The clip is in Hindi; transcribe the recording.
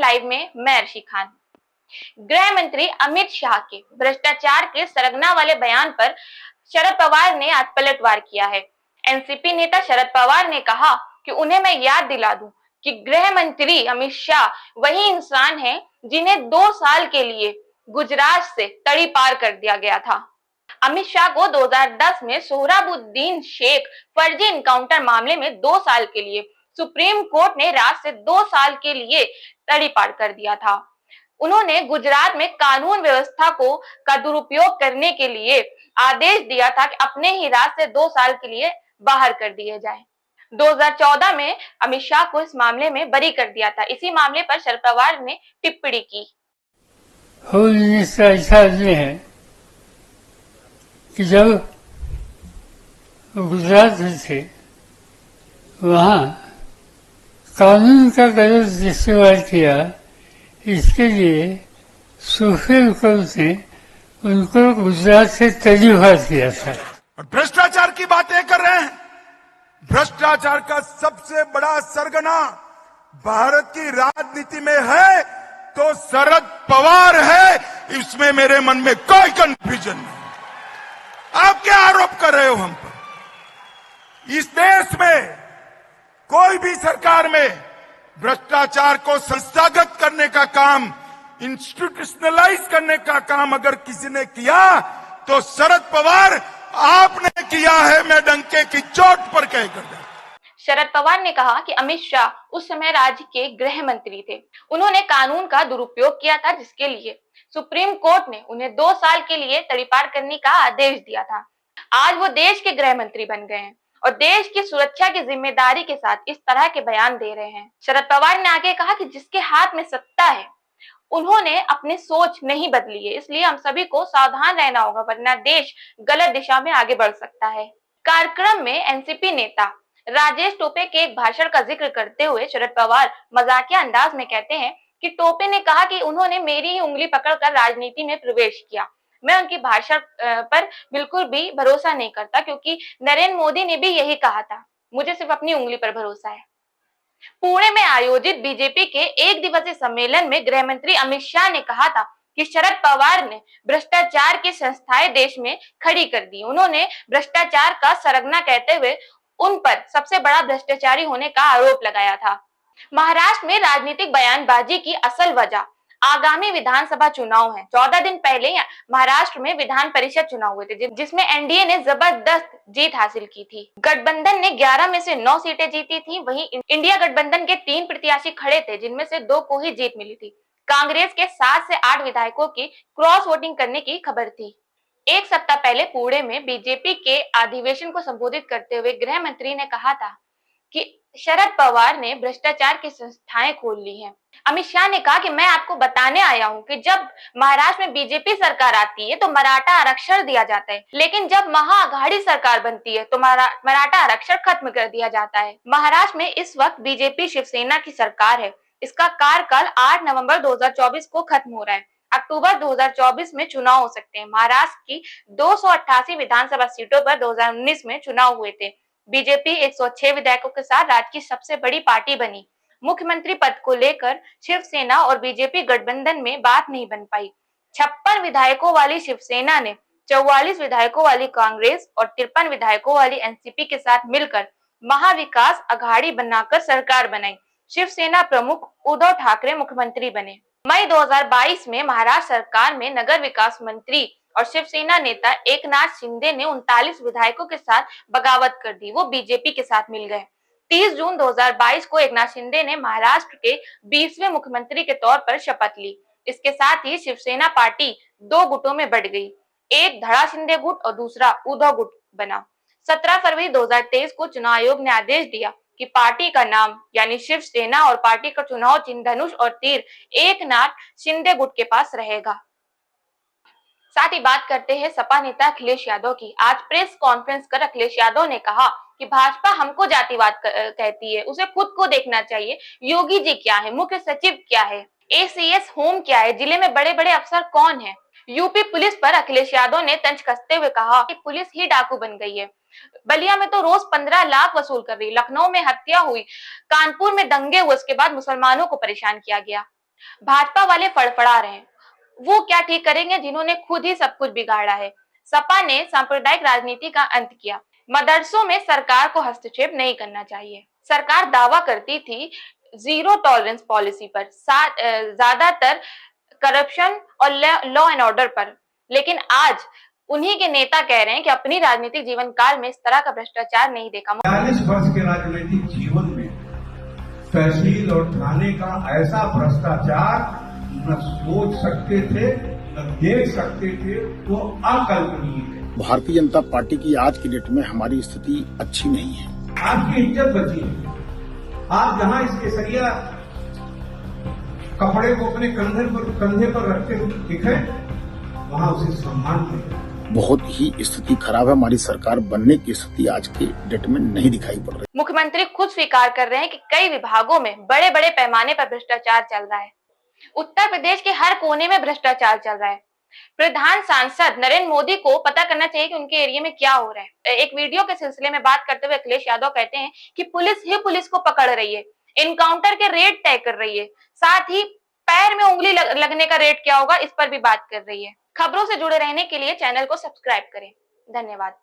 लाइव में मैं अर्शी खान। गृह मंत्री अमित शाह के भ्रष्टाचार के सरगना वाले बयान पर शरद पवार ने आज पलटवार किया है। एनसीपी नेता शरद पवार ने कहा कि उन्हें मैं याद दिला दूं कि गृह मंत्री अमित शाह वही इंसान हैं जिन्हें 2 साल के लिए गुजरात से तड़ी पार कर दिया गया था। अमित शाह को 2010 में सोहराबुद्दीन शेख फर्जी इनकाउंटर मामले में 2 साल के लिए सुप्रीम कोर्ट ने रात से 2 साल के लिए तड़ी पार कर दिया था। उन्होंने गुजरात में कानून व्यवस्था का दुरुपयोग करने के लिए आदेश दिया था कि अपने ही राज से 2 साल के लिए बाहर कर दिए जाए। 2014 में अमित शाह को इस मामले में बरी कर दिया था। इसी मामले पर शरद पवार ने टिप्पणी की। ऐसा है कि जब गुजरात में थे वहाँ कानून का गलत इस्तेमाल किया, इसके लिए सुप्रीम कोर्ट ने उनको गुजरात से तरीफा किया था। और भ्रष्टाचार की बातें कर रहे हैं। भ्रष्टाचार का सबसे बड़ा सरगना भारत की राजनीति में है तो शरद पवार है, इसमें मेरे मन में कोई कंफ्यूजन नहीं। आप क्या आरोप कर रहे हो हम पर? इस देश में कोई भी सरकार में भ्रष्टाचार को संस्थागत करने का काम, इंस्टीट्यूशनलाइज करने का काम अगर किसी ने किया तो शरद पवार आपने किया है। मैं डंके की चोट पर कहकर दूं। शरद पवार ने कहा कि अमित शाह उस समय राज्य के गृह मंत्री थे। उन्होंने कानून का दुरुपयोग किया था, जिसके लिए सुप्रीम कोर्ट ने उन्हें 2 साल के लिए तड़ीपार करने का आदेश दिया था। आज वो देश के गृह मंत्री बन गए हैं और देश की सुरक्षा की जिम्मेदारी के साथ इस तरह के बयान दे रहे हैं। शरद पवार ने आगे कहा कि जिसके हाथ में सत्ता है उन्होंने अपनी सोच नहीं बदली है, इसलिए हम सभी को सावधान रहना होगा, वरना देश गलत दिशा में आगे बढ़ सकता है। कार्यक्रम में एनसीपी नेता राजेश टोपे के एक भाषण का जिक्र करते हुए शरद पवार मजाकिया अंदाज में कहते हैं कि टोपे ने कहा कि उन्होंने मेरी ही उंगली पकड़कर राजनीति में प्रवेश किया। मैं उनकी भाषण पर बिल्कुल भी भरोसा नहीं करता, क्योंकि नरेंद्र मोदी ने भी यही कहा था, मुझे सिर्फ अपनी उंगली पर भरोसा है। पुणे में आयोजित बीजेपी के 1 दिवसीय सम्मेलन में गृह मंत्री अमित शाह ने कहा था कि शरद पवार ने भ्रष्टाचार की संस्थाएं देश में खड़ी कर दी। उन्होंने भ्रष्टाचार का सरगना कहते हुए उन पर सबसे बड़ा भ्रष्टाचारी होने का आरोप लगाया था। महाराष्ट्र में राजनीतिक बयानबाजी की असल वजह आगामी विधानसभा चुनाव है। 14 दिन पहले महाराष्ट्र में विधान परिषद चुनाव हुए थे, जिसमें एनडीए ने जबरदस्त जीत हासिल की थी। गठबंधन ने 11 में से 9 सीटें जीती थी। वहीं इंडिया गठबंधन के 3 प्रत्याशी खड़े थे, जिनमें से 2 को ही जीत मिली थी। कांग्रेस के 7 से 8 विधायकों की क्रॉस वोटिंग करने की खबर थी। एक सप्ताह पहले पुणे में बीजेपी के अधिवेशन को संबोधित करते हुए गृह मंत्री ने कहा था कि शरद पवार ने भ्रष्टाचार की संस्थाएं खोल ली हैं। अमित शाह ने कहा कि मैं आपको बताने आया हूं कि जब महाराष्ट्र में बीजेपी सरकार आती है तो मराठा आरक्षण दिया जाता है, लेकिन जब महाअघाड़ी सरकार बनती है तो मराठा आरक्षण खत्म कर दिया जाता है। महाराष्ट्र में इस वक्त बीजेपी शिवसेना की सरकार है। इसका कार्यकाल 8 नवंबर 2024 को खत्म हो रहा है। अक्टूबर 2024 में चुनाव हो सकते हैं। महाराष्ट्र की 288 विधानसभा सीटों पर 2019 में चुनाव हुए थे। बीजेपी 106 विधायकों के साथ राज्य की सबसे बड़ी पार्टी बनी। मुख्यमंत्री पद को लेकर शिवसेना और बीजेपी गठबंधन में बात नहीं बन पाई। 56 विधायकों वाली शिवसेना ने 44 विधायकों वाली कांग्रेस और 53 विधायकों वाली एनसीपी के साथ मिलकर महाविकास अघाड़ी बनाकर सरकार बनाई। शिवसेना प्रमुख उद्धव ठाकरे मुख्यमंत्री बने। मई 2022 में महाराष्ट्र सरकार में नगर विकास मंत्री और शिवसेना नेता एकनाथ शिंदे ने 39 विधायकों के साथ बगावत कर दी। वो बीजेपी के साथ मिल गए। 30 जून 2022 को एकनाथ शिंदे ने महाराष्ट्र के 20वें मुख्यमंत्री के तौर पर शपथ ली। इसके साथ ही शिवसेना पार्टी 2 गुटों में बढ़ गई। एक धड़ा शिंदे गुट और दूसरा उद्धव गुट बना। 17 फरवरी 2023 को चुनाव आयोग ने आदेश दिया कि पार्टी का नाम यानी शिवसेना और पार्टी का चुनाव चिन्ह धनुष और तीर एकनाथ शिंदे गुट के पास रहेगा। साथ ही बात करते हैं सपा नेता अखिलेश यादव की। आज प्रेस कॉन्फ्रेंस कर अखिलेश यादव ने कहा कि भाजपा हमको जातिवाद कहती है, उसे खुद को देखना चाहिए। योगी जी क्या है, मुख्य सचिव क्या है, एसीएस होम क्या है, जिले में बड़े बड़े अफसर कौन है। यूपी पुलिस पर अखिलेश यादव ने तंज कसते हुए कहा कि पुलिस ही डाकू बन गई है। बलिया में तो रोज 15 लाख वसूल कर रही, लखनऊ में हत्या हुई, कानपुर में दंगे हुए, उसके बाद मुसलमानों को परेशान किया गया। भाजपा वाले फड़फड़ा रहे हैं, वो क्या ठीक करेंगे जिन्होंने खुद ही सब कुछ बिगाड़ा है। सपा ने सांप्रदायिक राजनीति का अंत किया। मदरसों में सरकार को हस्तक्षेप नहीं करना चाहिए। सरकार दावा करती थी जीरो टॉलरेंस पॉलिसी पर, ज्यादातर करप्शन और लॉ एंड ऑर्डर पर, लेकिन आज उन्हीं के नेता कह रहे हैं कि अपनी राजनीतिक जीवन काल में इस तरह का भ्रष्टाचार नहीं देखा। 40 वर्ष के राजनीतिक जीवन में तहसील और थाने का ऐसा भ्रष्टाचार न सोच सकते थे, न देख सकते थे, वो अकल्पनीय है। भारतीय जनता पार्टी की आज की डेट में हमारी स्थिति अच्छी नहीं है। आपकी इज्जत बची है। आप जहां इस केसरिया कपड़े को अपने कंधे पर रखते हुए दिखे, वहां उसे सम्मान दें। बहुत ही स्थिति खराब है। हमारी सरकार बनने की स्थिति आज के डेट में नहीं दिखाई पड़ रही। मुख्यमंत्री खुद स्वीकार कर रहे हैं कि कई विभागों में बड़े बड़े पैमाने पर भ्रष्टाचार चल रहा है। उत्तर प्रदेश के हर कोने में भ्रष्टाचार चल रहा है। प्रधान सांसद नरेंद्र मोदी को पता करना चाहिए कि उनके एरिया में क्या हो रहा है। एक वीडियो के सिलसिले में बात करते हुए अखिलेश यादव कहते हैं कि पुलिस ही पुलिस को पकड़ रही है, इनकाउंटर के रेट तय कर रही है, साथ ही पैर में उंगली लगने का रेट क्या होगा इस पर भी बात कर रही है। खबरों से जुड़े रहने के लिए चैनल को सब्सक्राइब करें। धन्यवाद।